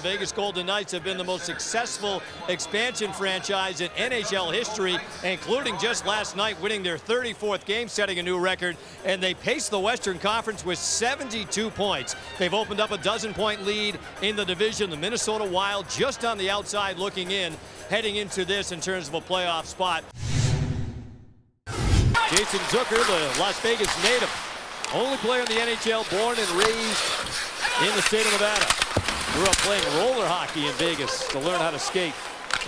Vegas Golden Knights have been the most successful expansion franchise in NHL history, including just last night winning their 34th game, setting a new record, and they paced the Western Conference with 72 points. They've opened up a dozen-point lead in the division. The Minnesota Wild just on the outside looking in, heading into this in terms of a playoff spot. Jason Zucker, the Las Vegas native, only player in the NHL born and raised in the state of Nevada. Grew up playing roller hockey in Vegas to learn how to skate.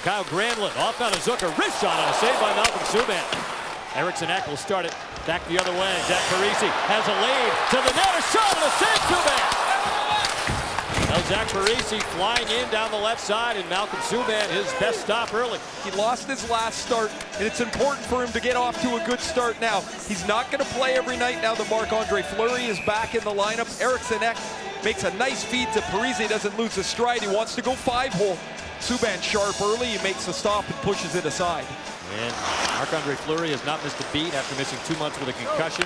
Kyle Granlund off on a Zucker, wrist shot on a save by Malcolm Subban. Eriksson Ek will start it back the other way. Zach Parise has a lead to the net, a shot and a save, Subban. Now Zach Parise flying in down the left side, and Malcolm Subban his best stop early. He lost his last start, and it's important for him to get off to a good start now. He's not going to play every night now that Marc-Andre Fleury is back in the lineup. Eriksson Ek makes a nice feed to Parise. He doesn't lose his stride. He wants to go 5-hole. Subban sharp early. He makes the stop and pushes it aside. And Marc-Andre Fleury has not missed a beat after missing 2 months with a concussion.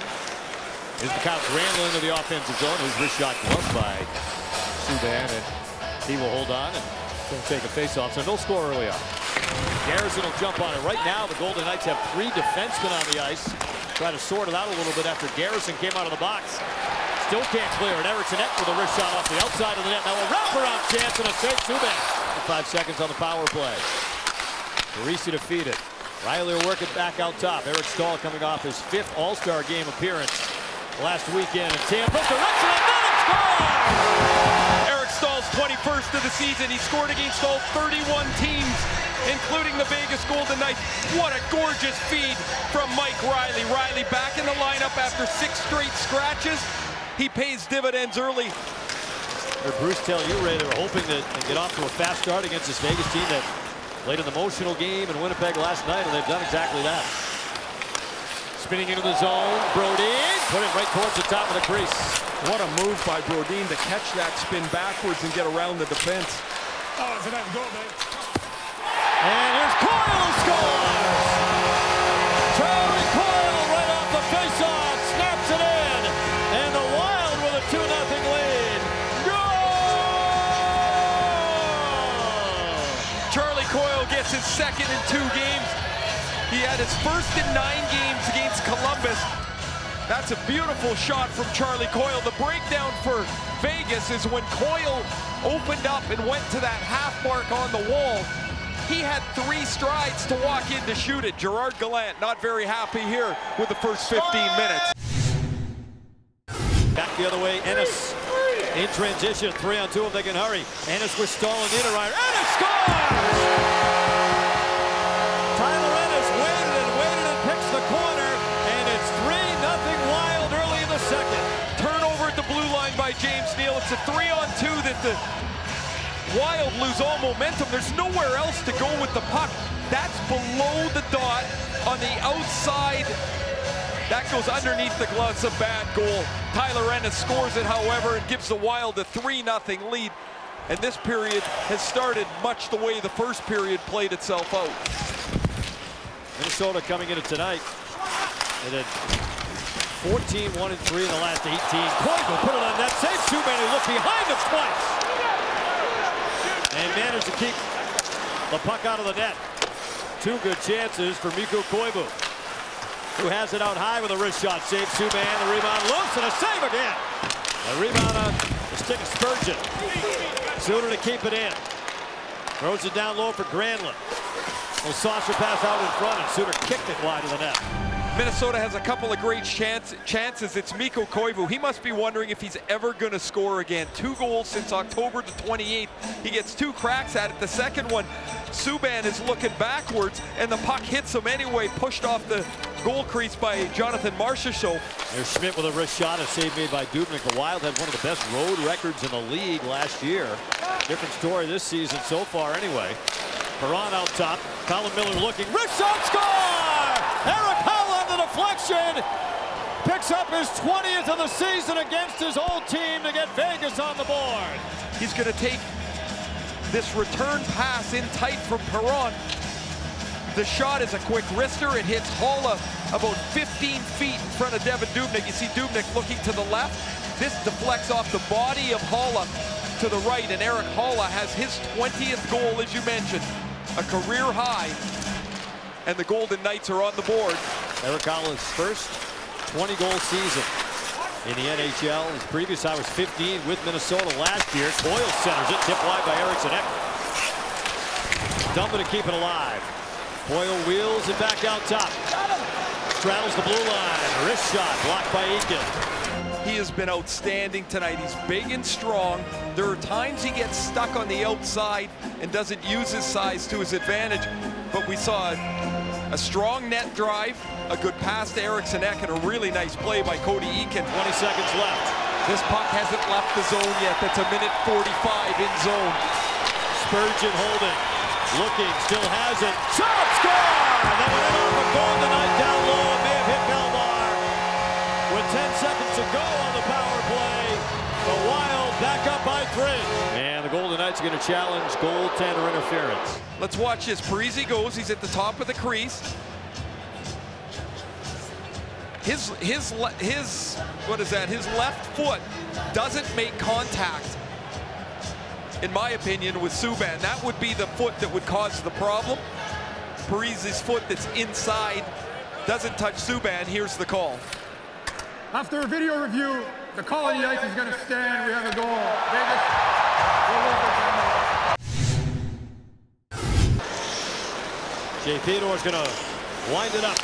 Here's Kyle Granlund into the offensive zone. His wrist shot gloved by Subban, and he will hold on and take a face-off, so no score early on. Garrison will jump on it. Right now, the Golden Knights have 3 defensemen on the ice. Try to sort it out a little bit after Garrison came out of the box. Still can't clear it. Eriksson Ek with a wrist shot off the outside of the net. Now a wraparound chance and a save, Subban. 5 seconds on the power play. Parise to feed it. Riley will work it back out top. Eric Staal coming off his 5th All-Star game appearance last weekend in Tampa. Direction and then it scores! Eric Staal's 21st of the season. He scored against all 31 teams, including the Vegas Golden Knights. What a gorgeous feed from Mike Riley. Riley back in the lineup after 6 straight scratches. He pays dividends early. Heard Bruce tell you, Ray, they were hoping to get off to a fast start against this Vegas team that played an emotional game in Winnipeg last night, and they've done exactly that. Spinning into the zone, Brodin put it right towards the top of the crease. What a move by Brodin to catch that spin backwards and get around the defense. Oh, it's a nice goal, man. And here's Coyle who scores! Charlie Coyle right off the faceoff, snaps it in, and the Wild with a 2-0 lead. Goal! Charlie Coyle gets his 2nd in 2 games. He had his 1st in 9 games against Columbus. That's a beautiful shot from Charlie Coyle. The breakdown for Vegas is when Coyle opened up and went to that half mark on the wall. He had 3 strides to walk in to shoot it. Gerard Gallant not very happy here with the first 15 minutes. Back the other way, Ennis in transition, 3-on-2 if they can hurry. Ennis with stalling in a right. Ennis scores! Tyler Ennis waited and picks the corner, and it's 3-0 Wild early in the 2nd. Turnover at the blue line by James Neal. It's a 3-on-2 that the Wild lose all momentum. There's nowhere else to go with the puck. That's below the dot on the outside. That goes underneath the glove. It's a bad goal. Tyler Ennis scores it, however, and gives the Wild a 3-0 lead. And this period has started much the way the first period played itself out. Minnesota coming into tonight. They did 14, 1-3 in the last 18. Koivu put it on net. Save Subban, who looked behind him twice. And managed to keep the puck out of the net. 2 good chances for Mikko Koivu, who has it out high with a wrist shot. Save Subban, the rebound loose, and a save again. A rebound on the stick of Spurgeon. Suter to keep it in. Throws it down low for Granlund. Well, saucer pass out in front, and Suter kicked it wide of the net. Minnesota has a couple of great chances. It's Mikko Koivu. He must be wondering if he's ever going to score again. 2 goals since October the 28th. He gets 2 cracks at it. The second one, Subban is looking backwards, and the puck hits him anyway, pushed off the goal crease by Jonathan Marchessault. There's Schmidt with a wrist shot, a save made by Dubnyk. The Wild had one of the best road records in the league last year. Different story this season so far anyway. Perron out top. Colin Miller looking. Wrist shot, score! Eric Howland, the deflection. Picks up his 20th of the season against his old team to get Vegas on the board. He's going to take this return pass in tight from Perron. The shot is a quick wrister. It hits Haula about 15 feet in front of Devan Dubnyk. You see Dubnyk looking to the left. This deflects off the body of Haula to the right, and Erik Haula has his 20th goal, as you mentioned, a career high, and the Golden Knights are on the board. Erik Haula's first 20-goal season in the NHL. His previous high was 15 with Minnesota last year. Boyle centers it, tipped wide by Eriksson Ek. Dumba to keep it alive. Boyle wheels it back out top. Straddles the blue line. Wrist shot blocked by Eakin. He has been outstanding tonight. He's big and strong. There are times he gets stuck on the outside and doesn't use his size to his advantage. But we saw a strong net drive, a good pass to Eriksson Ek, and a really nice play by Cody Eakin. 20 seconds left. This puck hasn't left the zone yet. That's a minute 45 in zone. Spurgeon holding. Looking, still has it. Shot, score! That went in off a Golden Knight down low. It may have hit Belmar. With 10 seconds to go on the power play, the Wild back up by 3. And the Golden Knights are going to challenge goaltender interference. Let's watch this. Parise goes. He's at the top of the crease. His what is that? His left foot doesn't make contact, in my opinion, with Subban. That would be the foot that would cause the problem. Parise's foot that's inside doesn't touch Subban. Here's the call. After a video review, the call on the ice is going to stand. We have a goal. Vegas. Jay Theodore's going to wind it up.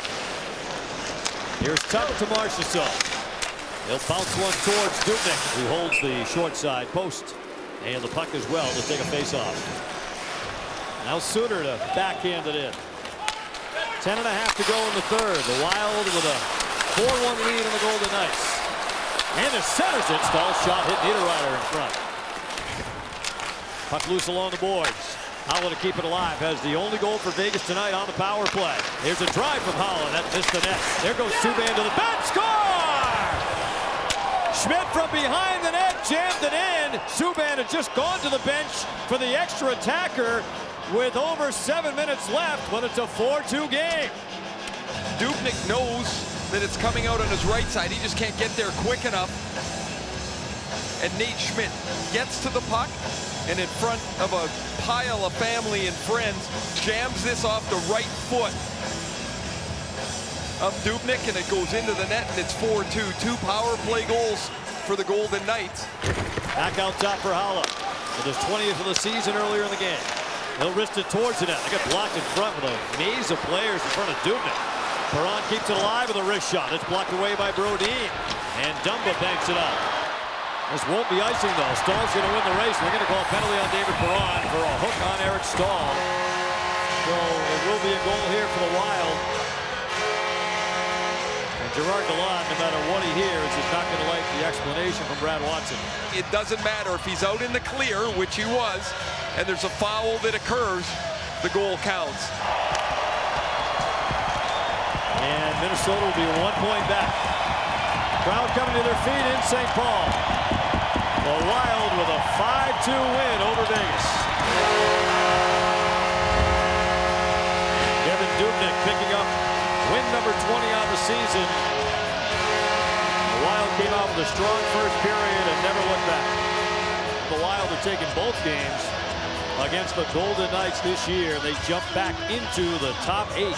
Here's Tuck to Marchessault. He'll bounce one towards Dubnyk, who holds the short side post. And the puck as well to take a face-off. Now Suter to backhand it in. 10.5 to go in the third. The Wild with a 4-1 lead on the Golden Knights. And it centers it. Stahl shot hit Niederreiter in front. Puck loose along the boards. Haula to keep it alive. Has the only goal for Vegas tonight on the power play. Here's a drive from Haula. That missed the net. There goes Subban to the bench. Score! Schmidt from behind the net jammed it in. Subban had just gone to the bench for the extra attacker with over 7 minutes left, but it's a 4-2 game. Dubnyk knows that it's coming out on his right side. He just can't get there quick enough. And Nate Schmidt gets to the puck, and in front of a pile of family and friends, jams this off the right foot of Dubnyk, and it goes into the net, and it's 4-2. 2 power play goals for the Golden Knights. Back out top for Haula. With his 20th of the season earlier in the game. He'll wrist it towards the net. They got blocked in front with a maze of players in front of Dubnyk. Perron keeps it alive with a wrist shot. It's blocked away by Brodin. And Dumba banks it up. This won't be icing, though. Stahl's going to win the race. They're going to call a penalty on David Perron for a hook on Eric Stahl. So it will be a goal here for the Wild. And Gerard Gallant, no matter what he hears, is not going to like the explanation from Brad Watson. It doesn't matter if he's out in the clear, which he was, and there's a foul that occurs, the goal counts. And Minnesota will be 1 point back. Crowd coming to their feet in St. Paul. The Wild with a 5-2 win over Vegas. Kevin Dubnyk picking up win number 20 on the season. The Wild came out with a strong first period and never looked back. The Wild are taking both games against the Golden Knights this year. They jump back into the top 8.